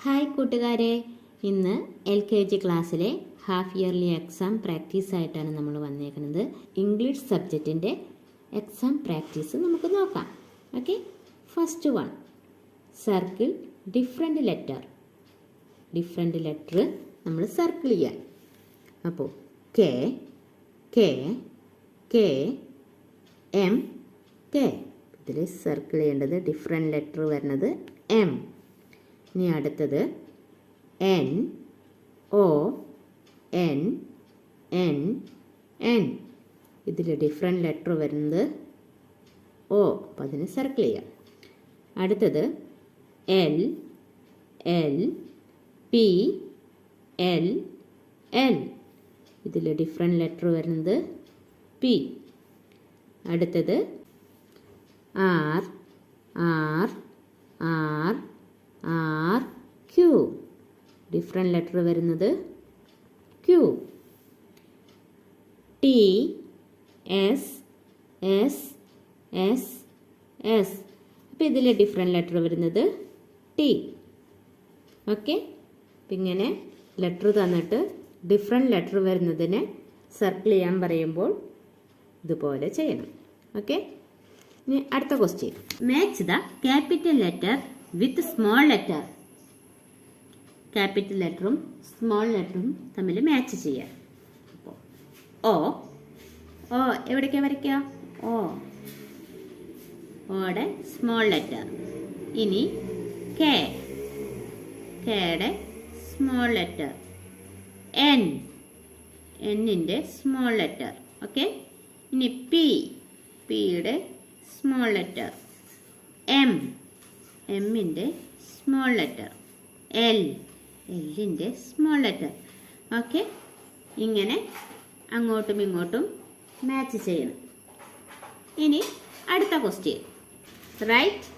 Hi കൂട്ടുകാരെ, ഇന്ന് LKG ക്ലാസ്സിലെ ഹാഫ് ഇയർലി എക്സാം പ്രാക്ടീസ് ആയിട്ടാണ് നമ്മൾ വന്നേക്കുന്നത്. ഇംഗ്ലീഷ് സബ്ജക്റ്റിൻ്റെ എക്സാം പ്രാക്ടീസ് നമുക്ക് നോക്കാം. Okay, first one, circle different letter. Different letter നമ്മൾ സർക്കിൾ ചെയ്യാൻ. അപ്പോൾ K K K M K. ഇതിൽ സർക്കിൾ ചെയ്യേണ്ടത് ഡിഫറെൻ്റ് ലെറ്റർ വരുന്നത് എം. ഇനി അടുത്തത് N O N N N. ഇതിൽ ഡിഫറെൻ്റ് ലെറ്റർ വരുന്നത് ഒ, അപ്പോൾ അതിന് സർക്കിൾ ചെയ്യാം. അടുത്തത് L L P L L. ഇതിൽ ഡിഫറെൻ്റ് ലെറ്റർ വരുന്നത് പി. അടുത്തത് R R R R Q. Different letter വരുന്നത് Q. T S S S S. അപ്പോൾ ഇതിൽ ഡിഫറെൻ്റ് ലെറ്റർ വരുന്നത് ടി. ഓക്കെ, അപ്പം ഇങ്ങനെ ലെറ്റർ തന്നിട്ട് ഡിഫറെൻ്റ് ലെറ്റർ വരുന്നതിനെ സർക്കിൾ ചെയ്യാൻ പറയുമ്പോൾ ഇതുപോലെ ചെയ്യണം. ഓക്കെ, ഇനി അടുത്ത question. Match the capital letter with small letter. Capital ലെറ്ററും സ്മോൾ ലെറ്ററും തമ്മിൽ മാച്ച് ചെയ്യാം. അപ്പോൾ ഓ ഓ എവിടേക്കാണ് വരയ്ക്കുക? ഓ, ഓയുടെ സ്മോൾ ലെറ്റർ. ഇനി കെ കെയുടെ സ്മോൾ ലെറ്റർ. എൻ എന്നിൻ്റെ സ്മോൾ ലെറ്റർ. ഓക്കെ, ഇനി പി പിയുടെ സ്മോൾ ലെറ്റർ. എം എമ്മിൻ്റെ സ്മോൾ ലെറ്റർ. എൽ എല്ലിൻ്റെ സ്മോൾ ലെറ്റർ. ഓക്കെ, ഇങ്ങനെ അങ്ങോട്ടും ഇങ്ങോട്ടും മാച്ച് ചെയ്യണം. ഇനി അടുത്ത ക്വസ്റ്റ്യൻ. Right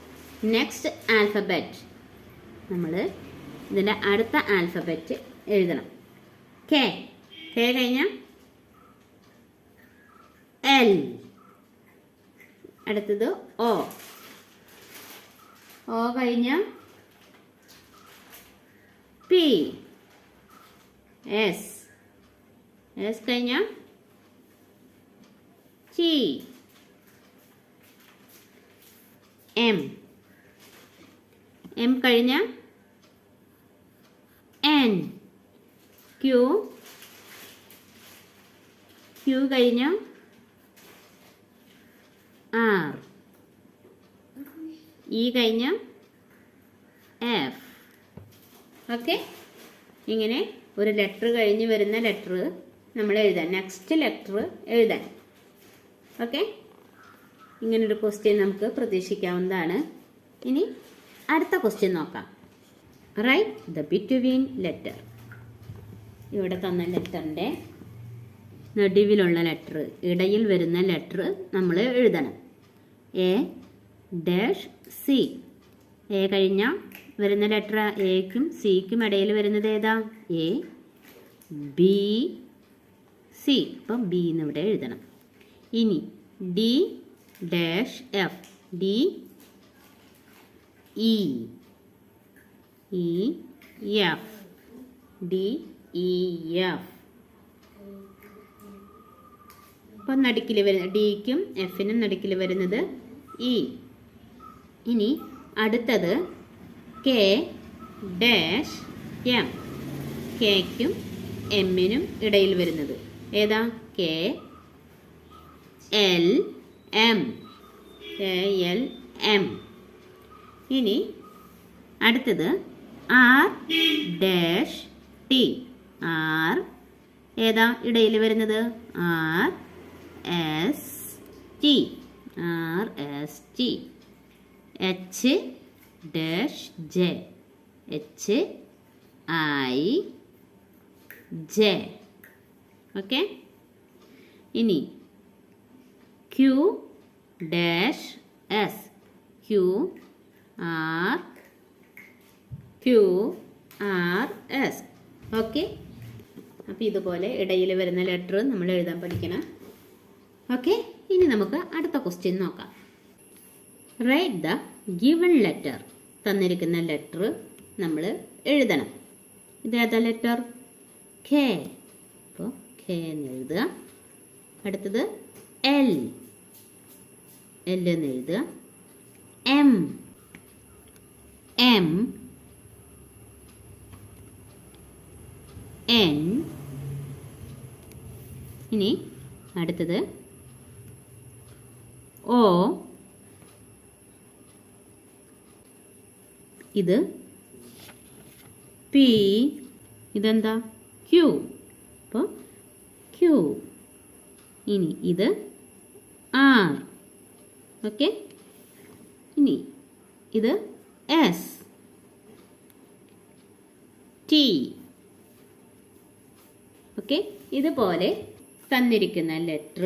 next alphabet. നമ്മൾ ഇതിൻ്റെ അടുത്ത ആൽഫബറ്റ് എഴുതണം. കെ കെ കഴിഞ്ഞാൽ എൽ. അടുത്തത് ഒ ഓ കഴിഞ്ഞ പി. എസ് എസ് കഴിഞ്ഞ ടി. എം എം കഴിഞ്ഞ എൻ. ക്യൂ ക്യൂ കഴിഞ്ഞ ആർ. ഇ കഴിഞ്ഞ എഫ്. ഓക്കെ, ഇങ്ങനെ ഒരു ലെറ്റർ കഴിഞ്ഞ് വരുന്ന ലെറ്റർ നമ്മൾ എഴുതാൻ, നെക്സ്റ്റ് ലെറ്റർ എഴുതാൻ. ഓക്കെ, ഇങ്ങനൊരു ക്വസ്റ്റ്യൻ നമുക്ക് പ്രതീക്ഷിക്കാവുന്നതാണ്. ഇനി അടുത്ത ക്വസ്റ്റ്യൻ നോക്കാം. Write the between letter. ഇവിടെ തന്ന ലെറ്ററിൻ്റെ നടുവിലുള്ള ലെറ്റർ, ഇടയിൽ വരുന്ന ലെറ്റർ നമ്മൾ എഴുതണം. A dash C. എ കഴിഞ്ഞാൽ വരുന്ന ലെറ്റർ, എക്കും സിക്കും ഇടയിൽ വരുന്നത് ഏതാ? A B C. അപ്പം ബി എന്ന് ഇവിടെ എഴുതണം. ഇനി D dash F. D E E F. D E F. അപ്പം നടുക്കിൽ വരുന്ന ഡിക്കും എഫിനും നടുക്കിൽ വരുന്നത് ഇ. ഇനി അടുത്തത് കെ ഡാഷ് എം. കെക്കും എമ്മിനും ഇടയിൽ വരുന്നത് ഏതാ? K L M. K L M. ഇനി അടുത്തത് ആർ ഡാഷ് ടി. ആർ ഏതാ ഇടയിൽ വരുന്നത്? R S T. R S T. H dash J. H I J. Okay, ഇനി Q dash S. Q R S. Okay, അപ്പോൾ ഇതുപോലെ ഇടയിൽ വരുന്ന ലെറ്റർ നമ്മൾ എഴുതാൻ പഠിക്കണം. ഓക്കെ, ഇനി നമുക്ക് അടുത്ത ക്വസ്റ്റ്യൻ നോക്കാം. Write the given letter. തന്നിരിക്കുന്ന ലെറ്റർ നമ്മൾ എഴുതണം. ഇതേതാ ലെറ്റർ? കെ. അപ്പോൾ കെ എന്ന് എഴുതുക. അടുത്തത് എൽ. എൽ എന്ന് എഴുതുക. എം. എം. എൻ. ഇനി അടുത്തത് ഓ. ഇത് പി. ഇതെന്താ? ക്യൂ. അപ്പോൾ ക്യൂ. ഇനി ഇത് ആർ. ഓക്കെ. ഇനി ഇത് എസ്. ടി. ഓക്കെ. ഇതുപോലെ തന്നിരിക്കുന്ന ലെറ്റർ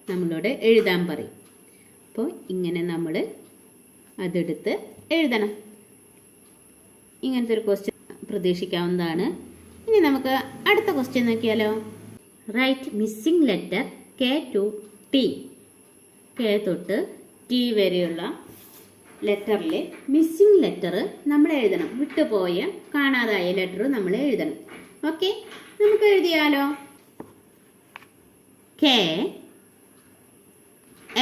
നമ്മളോട് എഴുതാൻ പറയും. അപ്പോൾ ഇങ്ങനെ നമ്മൾ അതെടുത്ത് എഴുതണം. ഇങ്ങനത്തെ ഒരു ക്വസ്റ്റ്യൻ പ്രതീക്ഷിക്കാവുന്നതാണ്. ഇനി നമുക്ക് അടുത്ത ക്വസ്റ്റ്യൻ നോക്കിയാലോ. Write missing letter K to T. K തൊട്ട് ടി വരെയുള്ള ലെറ്ററിൽ മിസ്സിംഗ് ലെറ്റർ നമ്മൾ എഴുതണം. വിട്ടുപോയ കാണാതായ ലെറ്റർ നമ്മൾ എഴുതണം. ഓക്കെ, നമുക്ക് എഴുതിയാലോ. K,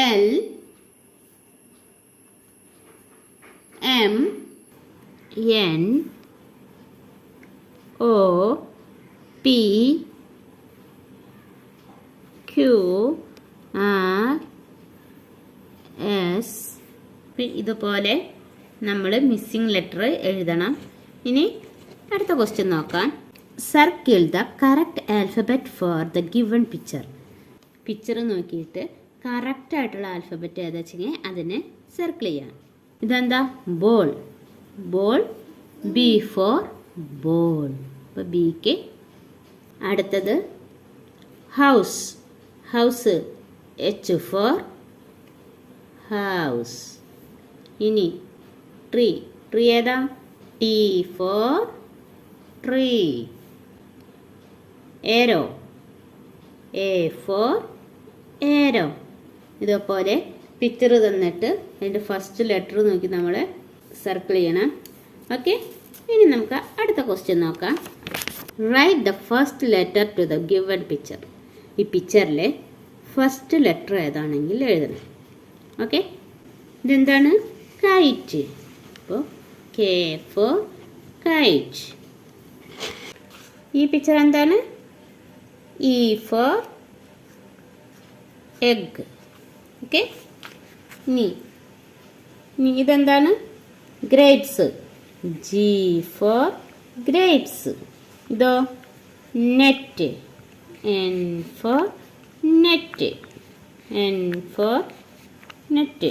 L, M, N, O, P, Q, R, S. ഇതുപോലെ നമ്മൾ മിസ്സിംഗ് ലെറ്റർ എഴുതണം. ഇനി അടുത്ത ക്വസ്റ്റ്യൻ നോക്കാം. Circle the correct alphabet for the given picture. Picture നോക്കിയിട്ട് കറക്റ്റ് ആയിട്ടുള്ള ആൽഫബറ്റ് ഏതാ വെച്ചെങ്കിൽ അതിനെ സർക്കിൾ ചെയ്യാം. ഇതെന്താ? Ball. Ball. B for ball. അപ്പോൾ ബിക്ക്. അടുത്തത് house. House. H for house. ഇനി ട്രീ. ട്രീ ഏതാ? T for tree. Arrow. A for arrow. ഇതുപോലെ പിക്ചർ തന്നിട്ട് അതിൻ്റെ ഫസ്റ്റ് ലെറ്റർ നോക്കി നമ്മൾ സർക്കിൾ ചെയ്യണം. ഓക്കെ, ഇനി നമുക്ക് അടുത്ത ക്വസ്റ്റ്യൻ നോക്കാം. Write the first letter to the given picture. ഈ പിക്ചറിലെ ഫസ്റ്റ് ലെറ്റർ ഏതാണെങ്കിൽ എഴുതണം. ഓക്കെ, ഇതെന്താണ്? കൈറ്റ്. അപ്പോൾ കെ ഫോർ കൈറ്റ്. ഈ പിക്ചർ എന്താണ്? E for egg. ഓക്കെ, ഇനി ഇതെന്താണ്? ഗ്രേപ്സ്. G for grapes. ഇതോ? Net. N for net. N for net.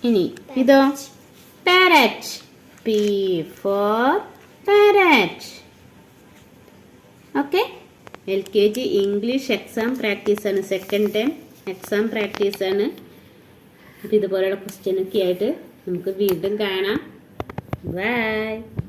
ഇനി ഇതോ? Parrot. P for parrot. Okay, LKG English exam പ്രാക്ടീസാണ്. സെക്കൻഡ് ടൈം എക്സാം പ്രാക്ടീസാണ്. അപ്പോൾ ഇതുപോലെയുള്ള ക്വസ്റ്റ്യനൊക്കെ ആയിട്ട് നമുക്ക് വീണ്ടും കാണാം. ബൈ.